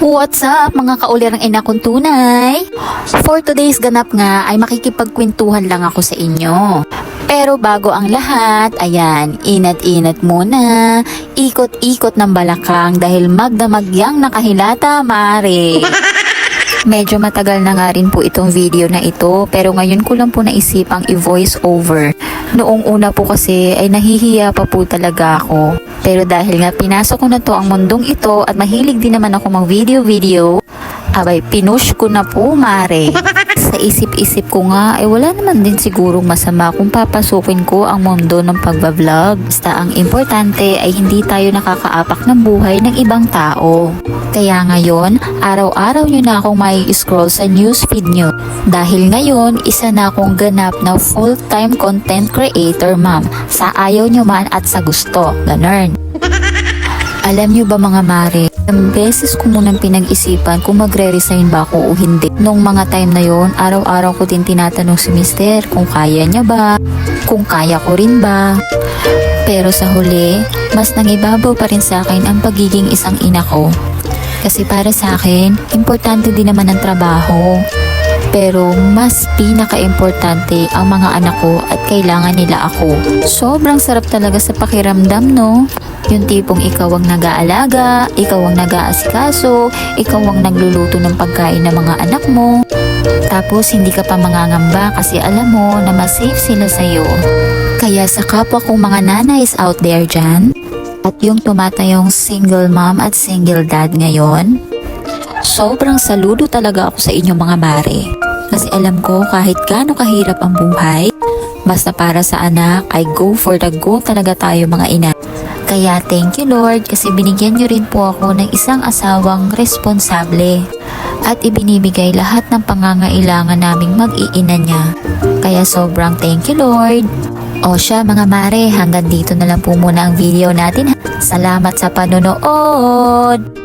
What's up mga kaulirang ina kong tunay? For today's ganap nga ay makikipagkwentuhan lang ako sa inyo. Pero bago ang lahat, ayan, inat-inat muna, ikot-ikot ng balakang dahil magdamagyang nakahilata, mare. Medyo matagal na nga rin po itong video na ito, pero ngayon ko lang po naisipang i-voice over. Noong una po kasi ay nahihiya pa po talaga ako. Pero dahil nga pinasok ko na to ang mundong ito at mahilig din naman ako mag video-video, abay pinush ko na po, mare. Sa isip-isip ko nga ay wala naman din sigurong masama kung papasukin ko ang mundo ng pagbablog. Basta ang importante ay hindi tayo nakakaapak ng buhay ng ibang tao. Kaya ngayon, araw-araw nyo na akong may scroll sa newsfeed nyo. Dahil ngayon, isa na akong ganap na full-time content creator, ma'am. Sa ayaw nyo man at sa gusto. Ganun. Alam nyo ba mga mare, ang beses ko munang pinag-isipan kung magre-resign ba ako o hindi. Nung mga time na yon, araw-araw ko din tinatanong si mister kung kaya niya ba, kung kaya ko rin ba. Pero sa huli, mas nangibabaw pa rin sa akin ang pagiging isang ina ko. Kasi para sa akin, importante din naman ang trabaho. Pero mas pinaka-importante ang mga anak ko at kailangan nila ako. Sobrang sarap talaga sa pakiramdam, no? Yung tipong ikaw ang nag-aalaga, ikaw ang nag-aasikaso, ikaw ang nagluluto ng pagkain ng mga anak mo. Tapos hindi ka pa mangangamba kasi alam mo na mas safe sila sa'yo. Kaya sa kapwa kong mga nanays out there dyan, at yung tumatayong single mom at single dad ngayon, sobrang saludo talaga ako sa inyo mga mare. Kasi alam ko kahit gaano kahirap ang buhay, basta para sa anak ay go for the go talaga tayo mga ina. Kaya thank you Lord kasi binigyan niyo rin po ako ng isang asawang responsable at ibinibigay lahat ng pangangailangan naming mag-iina niya. Kaya sobrang thank you Lord. O siya mga mare, hanggang dito na lang po muna ang video natin. Salamat sa panonood!